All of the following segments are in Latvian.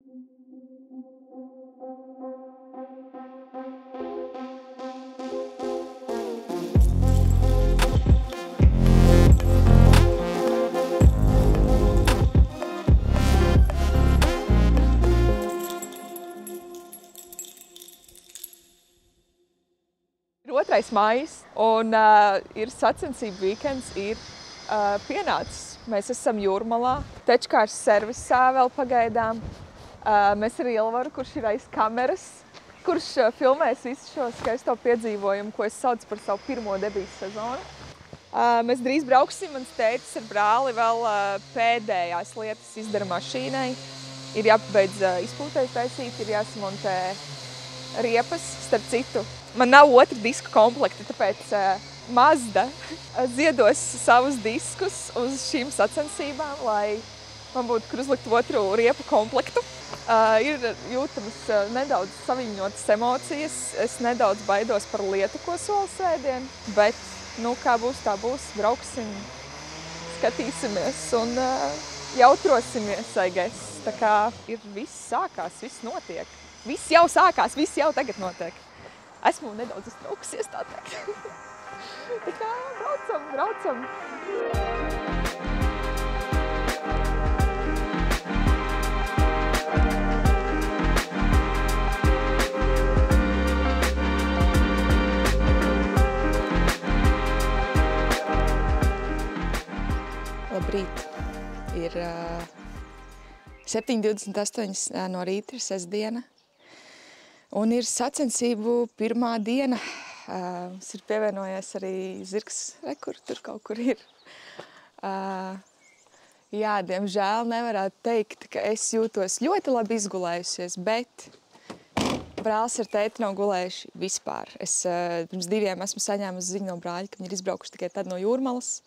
Ir 2. maijs un ir sacensību vikends, ir pienācis. Mēs esam Jūrmalā, tečkārs servisā vēl pagaidām. Mēs ar Ilvaru, kurš ir aiz kameras, kurš filmēs visu šo skaisto piedzīvojumu, ko es saucu par savu pirmo debijas sezonu. Mēs drīz brauksim, mans tētis ar brāli vēl pēdējās lietas izdara mašīnai. Ir jāpabeidz izpūtēji taisīt, ir jāsamontē riepas, starp citu. Man nav otra disku komplekta, tāpēc Mazda ziedos savus diskus uz šīm sacensībām, lai man būtu, kur uzlikt otru riepu komplektu. Ir jūtamas nedaudz saviņotas emocijas. Es nedaudz baidos par lietu, ko sola svētdien, bet, kā būs, tā būs. Brauksim, skatīsimies un jautrosimies, I guess. Tā kā viss sākās, viss notiek. Viss jau sākās, viss jau tagad notiek. Esmu nedaudz uztraukusies, tā teikt. Tā kā braucam. Labrīt. Ir 7:28 no rīta, ir sestdiena. Un ir sacensību pirmā diena. Mums ir pievienojies arī zirgs, kur tur kaut kur ir. Jā, diemžēl nevarētu teikt, ka es jūtos ļoti labi izgulējusies, bet brālis ar tēti nav gulējuši vispār. Es pirms 2 esmu saņēmusi ziņu no brāļa, ka viņi ir izbraukuši tikai tad no Jūrmalas.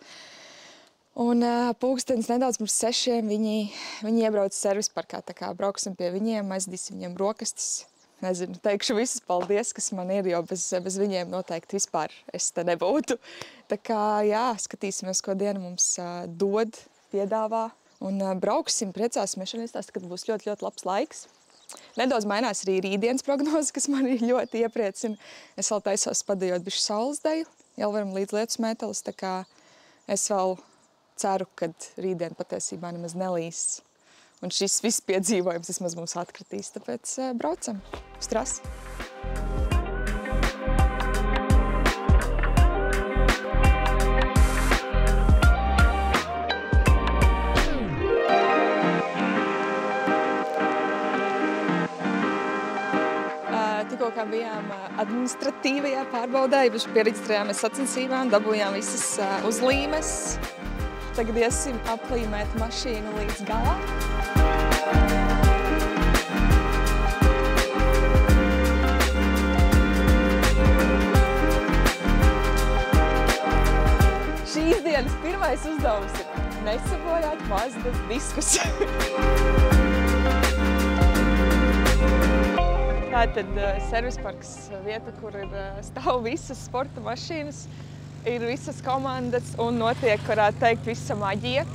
Un pulkstenis nedaudz pirms 6 viņi iebrauc servisparkā, tā kā brauksim pie viņiem, aizdīsim viņiem brokastis. Nezinu, teikšu visus paldies, kas man ir, jo bez viņiem noteikti vispār es te nebūtu. Tā kā, jā, skatīsimies, ko diena mums dod, piedāvā. Un brauksim, priecāsimies. Šodien izstāsta, ka būs ļoti, ļoti labs laiks. Nedaudz mainās arī rītdienas prognoze, kas man ļoti iepriecina. Es vēl taisos padejot bišķi saules deju, jau varam līdz lietus mētelis, tā kā es vēl ceru, ka rītdien patiesībā nemaz nelīs. Un šis viss piedzīvojums vismaz mums atkritīs, tāpēc braucam uz trasi. Tikko kā bijām administratīvajā pārbaudē, piereģistrējāmies sacensībām, dabūjām visas uzlīmes. Tagad iesim aplīmēt mašīnu līdz galam. Šīs dienas pirmais uzdevums ir nesabojāt Mazdas diskus. Tātad servisparks vieta, kur stāv visas sporta mašīnas, ir visas komandas un notiek, varētu teikt, visa maģija.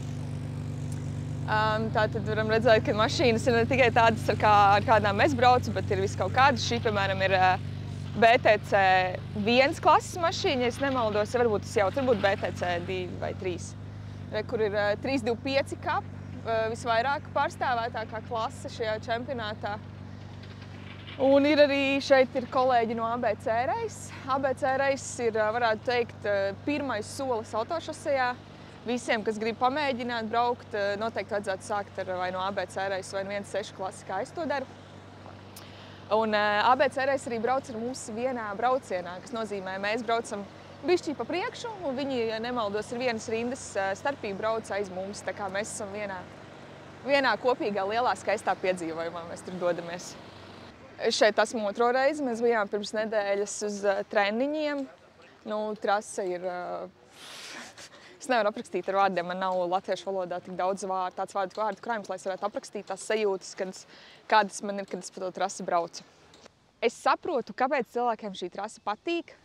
Tātad varam redzēt, ka mašīnas ir ne tikai tādas, ar kādām es braucu, bet ir viss kaut kādas. Šī, piemēram, ir BTC 1 klases mašīna, ja es nemaldos, varbūt tas jau tur būtu BTC 2 vai 3. Kur ir 325 Cup, visvairāk pārstāvētākā klase šajā čempionātā. Un ir arī šeit ir kolēģi no ABC Race. ABC Race ir, varētu teikt, pirmais solis autošosejā. Visiem, kas grib pamēģināt braukt, noteikti vajadzētu sākt ar vai no ABC Race vai no 1.6 klasi, kā es to daru. Un ABC Race arī brauc ar mums vienā braucienā, kas nozīmē, mēs braucam bišķī pa priekšu, un viņi, ja nemaldos, ir vienas rindas starpība brauc aiz mums, tā kā mēs esam vienā kopīgā lielā skaistā piedzīvojumā, mēs tur dodamies. Es šeit esmu otro reizi, mēs bijām pirms nedēļas uz treniņiem. Trase ir... Es nevaru aprakstīt ar vārdiem, man nav latviešu valodā tik daudz tāds vārdu krājums, lai es varētu aprakstīt tās sajūtas, kādas man ir, kad es pa to trasi braucu. Es saprotu, kāpēc cilvēkiem šī trasa patīk,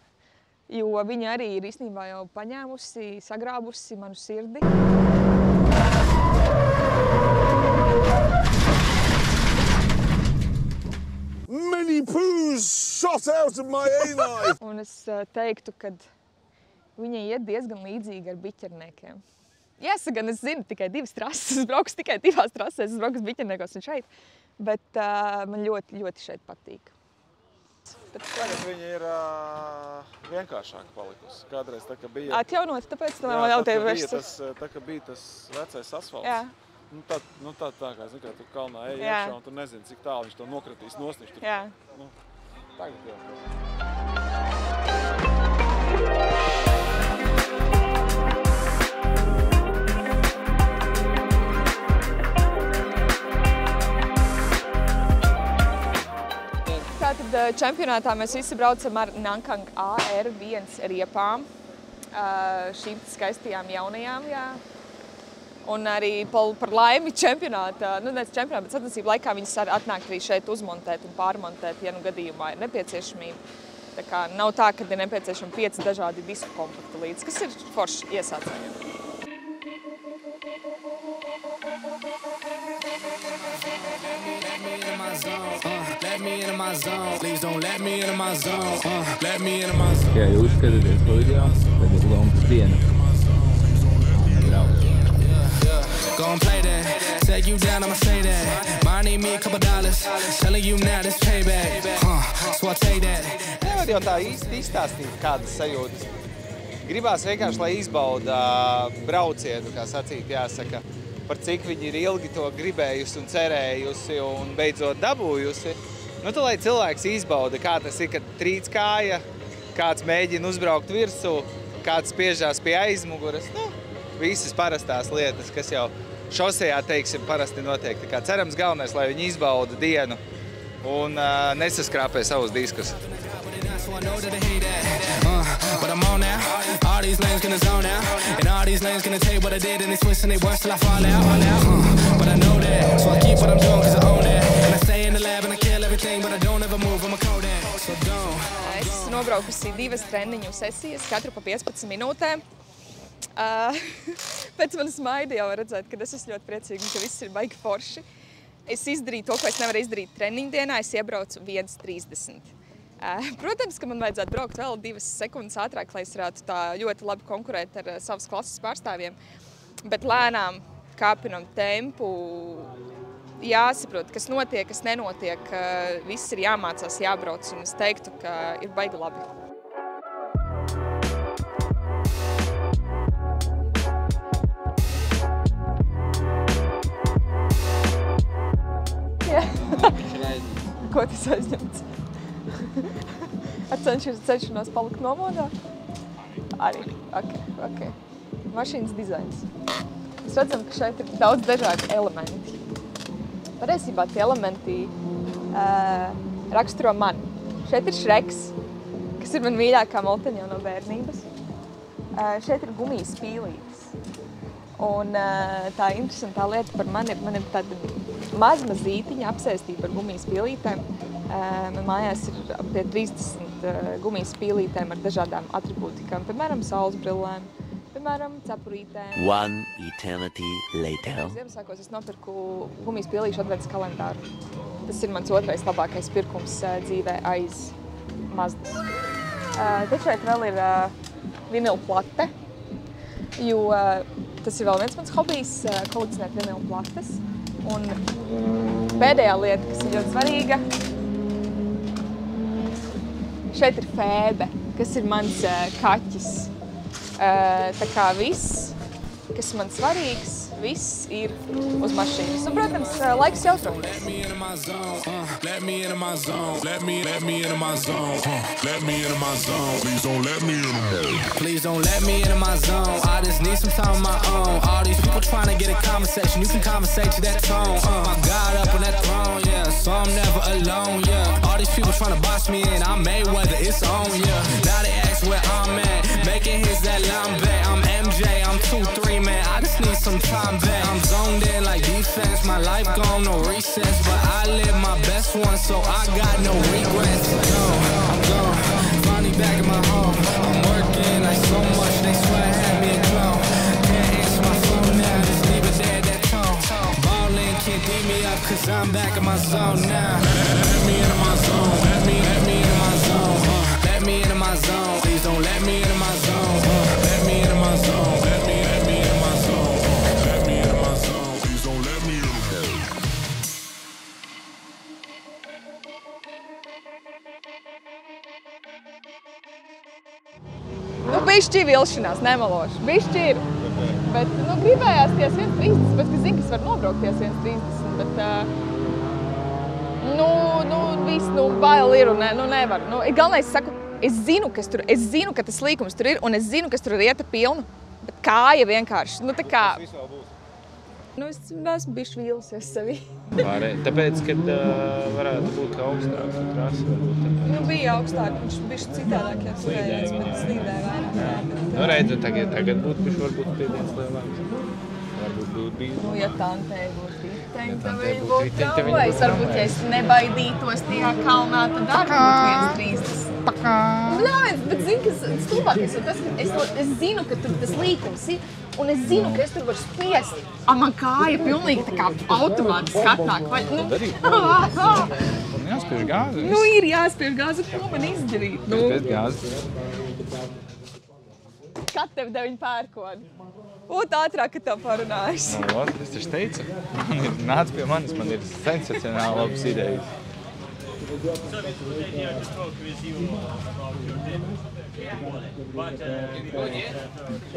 jo viņi arī ir īstenībā jau paņēmusi, sagrābusi manu sirdi. shot out of my A-knife! Un es teiktu, ka viņi iet diezgan līdzīgi ar biķerniekiem. Jāsaka, gan es zinu tikai 2 trases, es braucu tikai 2 trasēs, es braucu biķerniekos un šeit, bet man ļoti, ļoti šeit patīk. Tagad viņa ir vienkāršāka palikusi. Kādreiz tā, ka bija... Atjaunot, tāpēc vēl tev vērsts. Tā, ka bija tas vecais asfalts. Jā. Nu tā kā, zini, kā tu kalnā ej iekšā un tu nezini, cik tālu viņš to nokratīs nost. Jā. Nu, tagad jau. Tātad čempionātā mēs visi braucam ar Nankang AR1 riepām, šīm skaistajām jaunajām, jā. Un arī par laimi čempionātā, bet sacensību laikā viņas atnāk arī šeit uzmontēt un pārmontēt, ja nu gadījumā ir nepieciešamība. Tā kā nav tā, ka ir nepieciešami 5 dažādi disku komplekti līdz, kas ir forši iesācējiem. Ja jūs skatāties to video, tad ir Lonkas diena. Gon' play that, take you down, I'ma say that. Might need me a couple dollars, telling you now this payback. So I take that. Nevar jau tā īsti izstāstīt, kādas sajūtas. Gribās vienkārši, lai izbauda braucienu, kā sacīt, jāsaka, par cik viņi ir ilgi to gribējusi un cerējusi un beidzot dabūjusi. Nu, tad, lai cilvēks izbauda, kā tas ir, kad trīc kāja, kāds mēģina uzbraukt virsū, kāds spiežās pie aizmuguras. Nu, visas parastās lietas, kas jau šosejā, teiksim, parasti notiek. Tā kā cerams galvenais, lai viņi izbauda dienu un nesaskrāpē savus diskus. But I'm on now, all these lanes gonna zone out, and all these lanes gonna tell you what I did, and they twist and they worse till I fall out, but I know that, so I keep what I'm doing cause I own that, and I stay in the lab and I kill everything, but I don't ever move, I'm a Kodak, so don't. Es nobraukusi 2 treniņu sesijas, katru pa 15 minūtēm. Pēc manas maida jau var redzēt, ka es esmu ļoti priecīga un ka viss ir baigi forši. Es izdarīju to, ko es nevaru izdarīt treniņu dienā, es iebraucu 1:30. Protams, ka man vajadzētu braukt vēl 2 sekundes ātrāk, lai es varētu tā ļoti labi konkurēt ar savas klases pārstāvjiem. Bet lēnām kāpinam tempu, jāsaprot, kas notiek, kas nenotiek, viss ir jāmācās, jābrauc, un es teiktu, ka ir baigi labi. Jā. Ko tas aizņemts? Ar cenšanos palikt nomodā? Arī. Ok. Mašīnas dizains. Mēs redzam, ka šeit ir daudz dažādi elementi. Patiesībā tie elementi raksturo mani. Šeit ir Šreks, kas ir man mīļākā molteņa no bērnības. Šeit ir gumijas pīlītes. Un tā interesantā lieta par mani ir tāda mazītiņa apsēstība ar gumijas pīlītēm. Man mājās ir ap pie 30 gumijas pīlītēm ar dažādām atribūtikām, piemēram, saules brillēm, piemēram, cepurītēm. One eternity later. Ziemassvētkos es nopirku gumijas pīlīšu advents kalendāru. Tas ir mans otrais labākais pirkums dzīvē aiz Mazdas. Te šeit vēl ir vinila plate, jo tas ir vēl viens mans hobijs – kolekcionēt vinila plates. Un pēdējā lieta, kas ir ļoti svarīga, šeit ir Fēbe, kas ir mans kaķis. Tā kā viss, kas man svarīgs, viss ir uz mašīnas. Un, protams, laiks jau traucies. Let me into my zone. Please don't let me into my zone. I just need some time of my own. All these people trying to get a conversation. You can conversate to that tone. I got up on that throne, yeah. So I'm never alone, yeah. All these people trying to box me in. I'm Mayweather, it's on, yeah. Now they ask where I'm at. Making hits that lambe. I'm MJ, I'm 2-3, man. I just need some time back. I'm zoned in like defense. My life gone, no recess. But I live my best one, so I got no regrets. I'm gone. Finally back in my home. I'm working like so much. They swear I had me a clone. Can't answer my phone now. Just leave it there, that tone. Ballin' can't beat me up, cause I'm back in my zone now. Let me into my zone. Let me into my zone. Nu, bišķi vilšanās, nemaloši. Bišķi ir. Bet, nu, gribējās ties 1.30, bet, ka zinu, ka es varu nobraukt ties 1.30, bet, viss, bail ir un nevar. Galvenais, es saku, es zinu, ka tas līkums tur ir, un es zinu, ka tur ir rieta pilna, bet kāja vienkārši, tā kā... Es esmu bišķi vīlusies sevi. Tāpēc, kad varētu būt augstāks un trasi, varbūt tāpēc. Bija augstāk, viņš bišķi citādāk jāskrējies, bet slīdēja vairāk. Redzi, tagad būtu bišķi varbūt spiediens lielāks. Varbūt būtu bijis. Ja tantei būtu riteņi, tad viņi būtu galvais. Varbūt, ja es nebaidītos tajā kalnā, tad arī būtu 1.30. Bet zinu, kas stulbākais ir tas, ka es zinu, ka tur tas līkums ir, un es zinu, ka es tur varu spiest. Man kāja pilnīgi tā kā automātiski atnāk. Jāspiež gāzi. Ir jāspiež gāzi, ko man izdarīt. Pēc gāzi. Kad tev deviņi pērkoni? Ātrāk, ka tev parunājas. Es taču teicu, nāc pie manis, man ir sensacionāli labas idejas.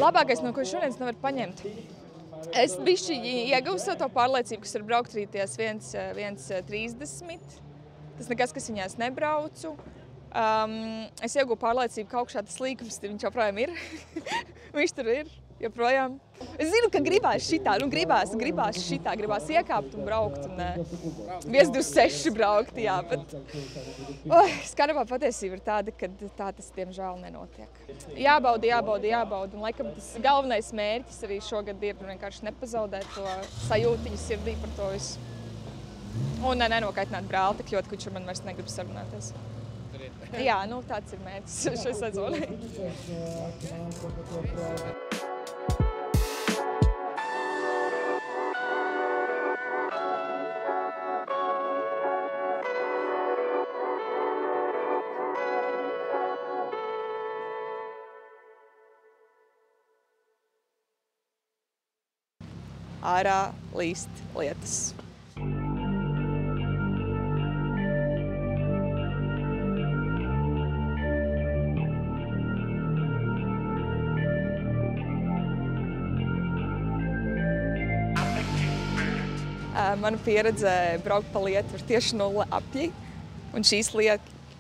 Labākais, no ko šodien nevar paņemt. Es bišķi ieguvu sev to pārliecību, kas var braukt rīties 1.30. Tas nekas, kas viņās nebraucu. Es ieguvu pārliecību, ka augšā tas līkums, viņš joprojām ir. Viņš tur ir. Joprojām. Es zinu, ka gribās šitā, gribās šitā, gribās iekāpt un braukt un 1.26 braukt, jā, bet skarabā patiesība ir tāda, ka tā tas, diemžēl, nenotiek. Jābauda, un laikam tas galvenais mērķis arī šogad ir vienkārši nepazaudēt to sajūtiņu sirdī par to visu. Un nenokaitināt brāli tik ļoti, ka viņš ar mani vairs negrib sarunāties. Jā, tāds ir mērķis šai sezonai. Ārā līst lietas. Mana pieredze braukt pa lietu ir tieši 0 apļi, un šīs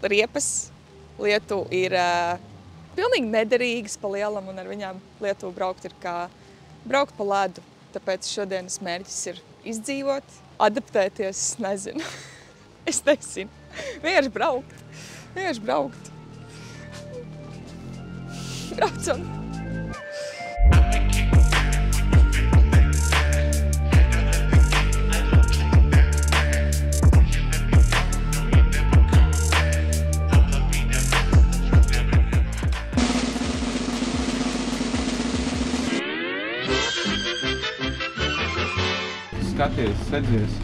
riepas lietu ir pilnīgi nederīgas pa lielam, un ar viņām lietu braukt ir kā braukt pa ledu. Tāpēc šodienas mērķis ir izdzīvot, adaptēties, nezinu. Es nezinu. Vienkārši braukt. Braucam. Skaties, sedzies,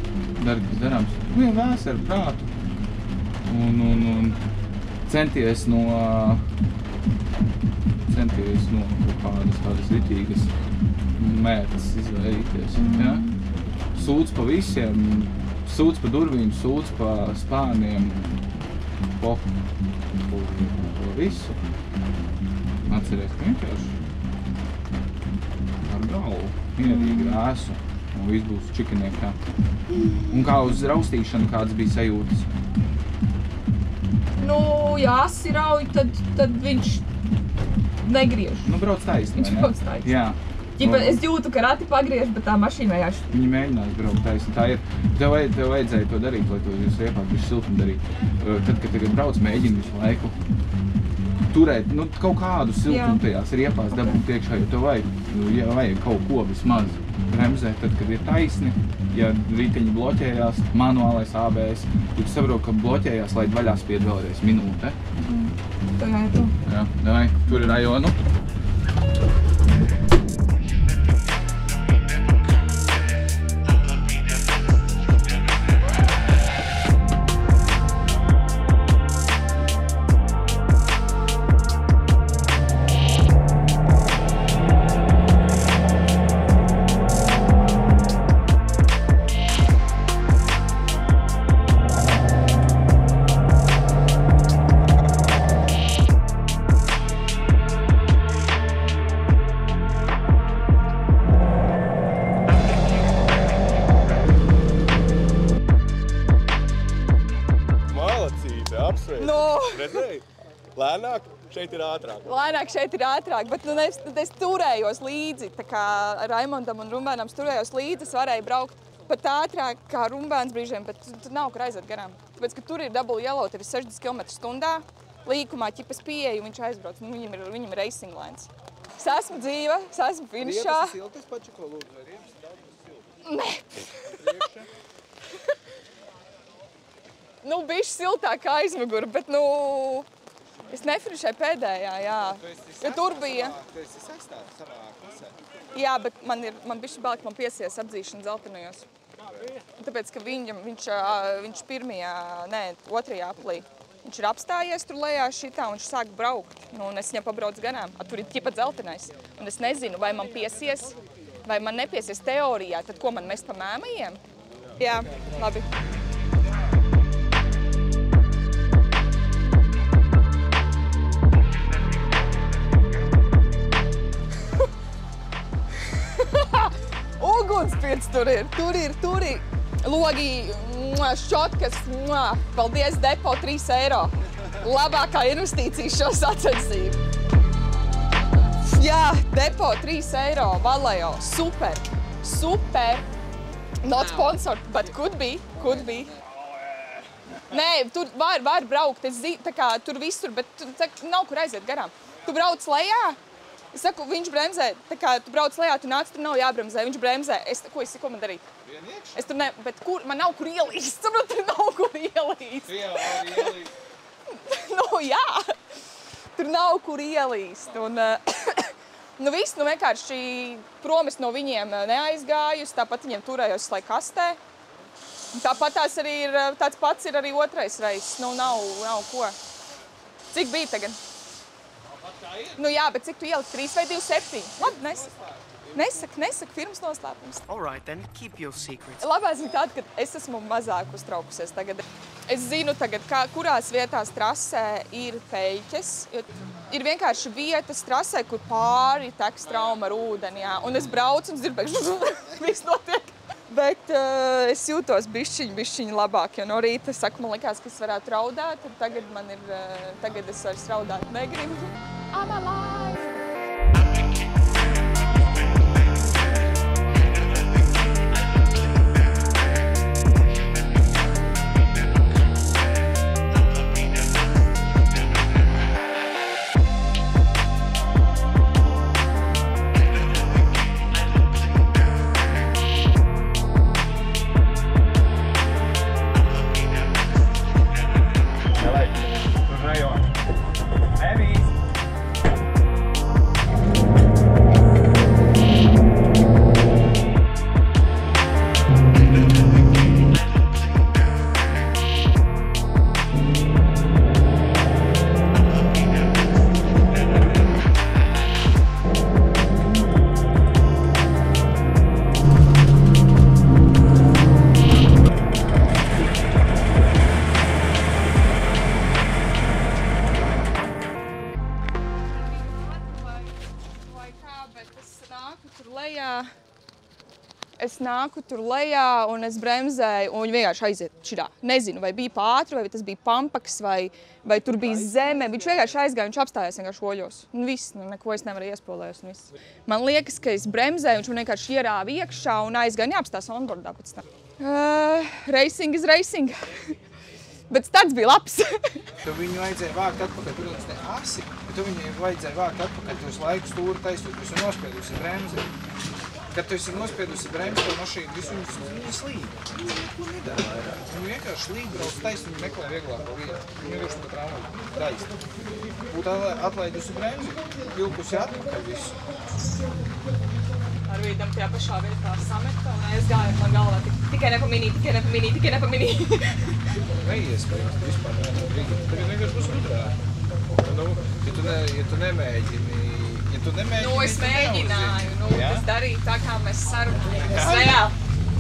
dari, kas darāms. Vien vēs ar prātu. Un centies no kaut kādas ritīgas mērķis izvairīties. Ja? Sūdz pa visiem, sūdz pa durvīm, sūdz pa spārniem, po visu. Atceries, ka vienkārši ar galvu, mierīgi vēsu. Un viss būs čikiniekā. Un kā uz raustīšanu kādas bija sajūtas? Ja asi rauj, tad viņš negriež. Brauc taisni, vai ne? Brauc taisni. Jā. Es jūtu, ka rati pagriež, bet tā mašīna vajag. Viņi mēģinās braukt taisni. Tā ir. Tev vajadzēja to darīt, lai to jūs iepāt visu siltumu darīt. Tad, kad tagad brauc, mēģini visu laiku turēt, kaut kādu siltumu tajās riepās dabūt iekšā, jo tev vajag kaut ko vismaz bremzēt, tad, kad ir taisni, ja riteņi bloķējās, manuālais ABS, tu saproti, ka bloķējās, laid vaļā spied vēlreiz minūte. Jā, davai, tur ir rajonu. apsveic. Nu. Redzēji? Lēnāk, šeit ir ātrāk. Lēnāk šeit ir ātrāk, bet es turējos līdzi, tā kā Raimondam un Rumbēnam turējos līdzi, es varēju braukt pat ātrāk kā Rumbēns brīžiem, bet tur nav kur aiziet garām. Tāpēc, ka tur ir double yellow, tur ir 60 km/h, līkumā ķipas pieeja un viņš aizbrauc, un viņam ir racing lines. Es esmu dzīva, es esmu finišā. Riepas ir siltas pačiko, lūdzu, vai riepas ir daudz siltas? Nē. Nu, bišķi siltāk kā aizmugura, bet, nu, es nefinišēju pēdējā, jā. Jo tur bija. Tu esi sestā savā klasē? Jā, bet man bišķi bail, ka man piesies apdzīšana dzeltenajos. Tāpēc, ka viņš otrajā aplī. Viņš ir apstājies tur lejā šitā un viņš sāk braukt. Nu, un es viņam pabraucu garām. Tur ir ķipa dzeltenais. Un es nezinu, vai man piesies, vai man nepiesies teorijā. Tad ko man mest pa mēmajiem? Jā, labi. Ugunspirts tur ir. Logi, šķotkas, paldies depo 3 eiro. Labākā investīcija šo sacensību. Jā, depo 3 eiro, Vallejo, super. Not sponsored, but could be. Nē, tur var braukt, es zinu, tā kā tur visur, bet nav kur aiziet garām. Tu brauc lejā. Es saku, viņš bremzē, tā kā tu brauc lejā, tu nāc, tur nav jābremzē, viņš bremzē. Ko man darīt? Vieniekš? Es tur bet man nav kur ielīst, saprot, tur nav kur ielīst. Nu, jā, tur nav kur ielīst. Un, nu viss, nu vienkārši prom es no viņiem neaizgājus, tāpat viņiem turējos lai kastē. Tāpat tāds pats ir arī otrais reizes, nu nav ko. Cik bija tagad? Nu jā, bet cik tu ieliki? 3 vai 2,7? Labi, nesaka firmas noslēpums. All right, then keep your secrets. Labā ziņa tāda, ka es esmu mazāk uztraukusies tagad. Es zinu tagad, kurās vietās trasē ir peļķes. Ir vienkārši vietas trasē, kur pāri tek strauma ar ūdeni, jā. Un es braucu un dzirdu, viss notiek. Bet es jūtos bišķiņ labāk, jo no rīta, saku, man likās, ka es varētu raudāt, tad tagad es vairs raudāt negribu. I'm alive! Es nāku tur lejā un es bremzēju un viņi vienkārši aiziet šitā. Nezinu, vai bija pātri, vai tas bija pampaks, vai tur bija zeme. Viņš vienkārši aizgāja, viņš apstājās vienkārši oļos. Un viss, neko es nevaru iespolējos un viss. Man liekas, ka es bremzēju, viņš man vienkārši ierāva iekšā un aizgāja neapstās onboardā pēc tam. Racing is racing. Bet stats bija labs. Tu viņu vajadzēja vākt atpakaļ, protams, ne asi, bet tu viņu vajadzēja vākt atpakaļ, tu esi laiku stūri taisot, tu esi nospiedusi bremzi. Kad tu esi nospiedusi bremzi, to mašīnu visu viņa slīd. Viņa neko nedara vairāk. Viņa vienkārši slīd, brauc taisni, viņa meklē vieglāko vietu. Viņa vienkārši pat rāmā taisni. Būtu atlaidusi bremzi, vilkusi atpakaļ visu. Arvīdam tajā pašā vietā sameta un aizgāja man galvā tikai nepaminī. Neiespējams vispār vienā brīdī. Tagad vienkārši būs udrā. Ja tu nemēģini, Nu, es mēģināju, es darīju tā, kā mēs sarunājamies. Reāli,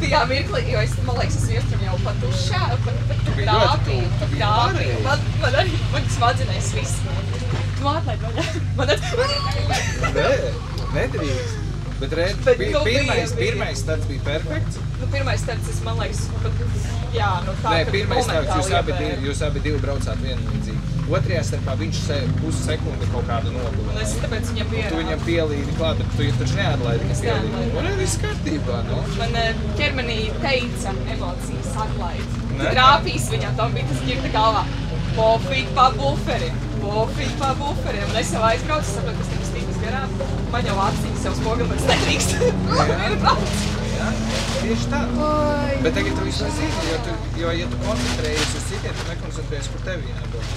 tajā mirklī, jo man liekas, es viestram jau pat ušā, pat krāpīju. Man arī smadzenēs viss. Tu atlaid vaļā. Nē, nedrīkst. Bet pirmais starts bija perfekts. Nu, pirmais starts, man liekas, pat, jā, nu tā, Nē, pirmais starts, jūs abi divi braucāt vienlīdzīgi. Otrajā starpā viņš pusi sekundi kaut kādu noguva. Un es tāpēc viņam pierādu. Tu viņam pielīdi klāt, bet tu taču neatlaidi viņa pielīdi. Un viss kārtībā, nu. Man ķermenī teica emocijas atlaid. Trāpīs viņam, tam bija tas ģirta galvā. Pofīgi pa buferim. Un es jau aizbraucu, sapratu, kas tam stīpas garām. Man jau acīs jau spogulēs nedrīkst. Jā, tieši tā. Bet tagad tu visu zini, jo ja tu koncentrējies uz citiem, tu nekoncentrējies, kur tev jābūt.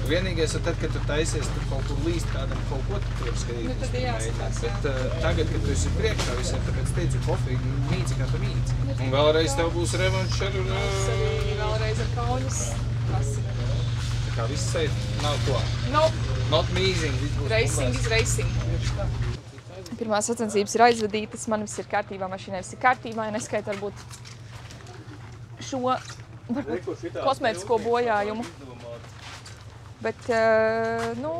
Vienīgais ir tad, kad tu taisies, tur kaut kur līst kādam kaut ko, tu tur skatīties. Nu, tad ir jāskatās, jā. Bet tagad, kad tu esi priekšā visiem, tāpēc teicu, pofīgi, mīci kā tu mīci. Un vēlreiz tev būs revanš ar... Vēlreiz ar kaunis. Tā kā viss safe, nav to. Nope. Not amazing. Racing is racing. Pirmās sacensības ir aizvadītas, man viss ir kārtībā, mašīnai viss ir kārtībā, ja neskaita varbūt šo kosmētisko bojājumu. Bet, nu,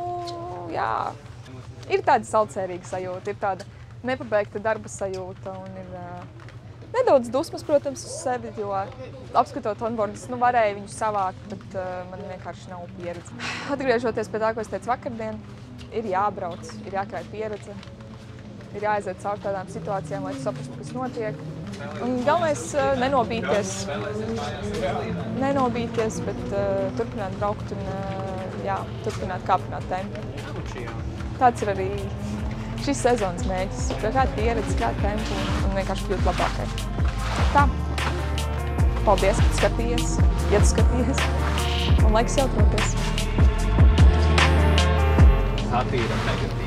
jā, ir tāda salcērīga sajūta, ir tāda nepabeigta darba sajūta un ir nedaudz dusmas, protams, uz sevi, jo apskatot onboardus, nu, varēju viņus savākt, bet man vienkārši nav pieredze. Atgriežoties pie tā, ko es teicu vakardien, ir jābrauc, ir jākrāj pieredze, ir jāaiziet caur tādām situācijām, lai tu saprastu, kas notiek. Un galvenais nenobīties, bet turpināt braukt un jā, turpināt kāpināt tempu. Tāds ir arī šis sezonas mēģis. Krāt pieredzi, krāt tempu un vienkārši kļūt labākai. Tā. Paldies, ka tu skatījies, ja tu skatījies. Un laiks jautroties. Satīra negatīva.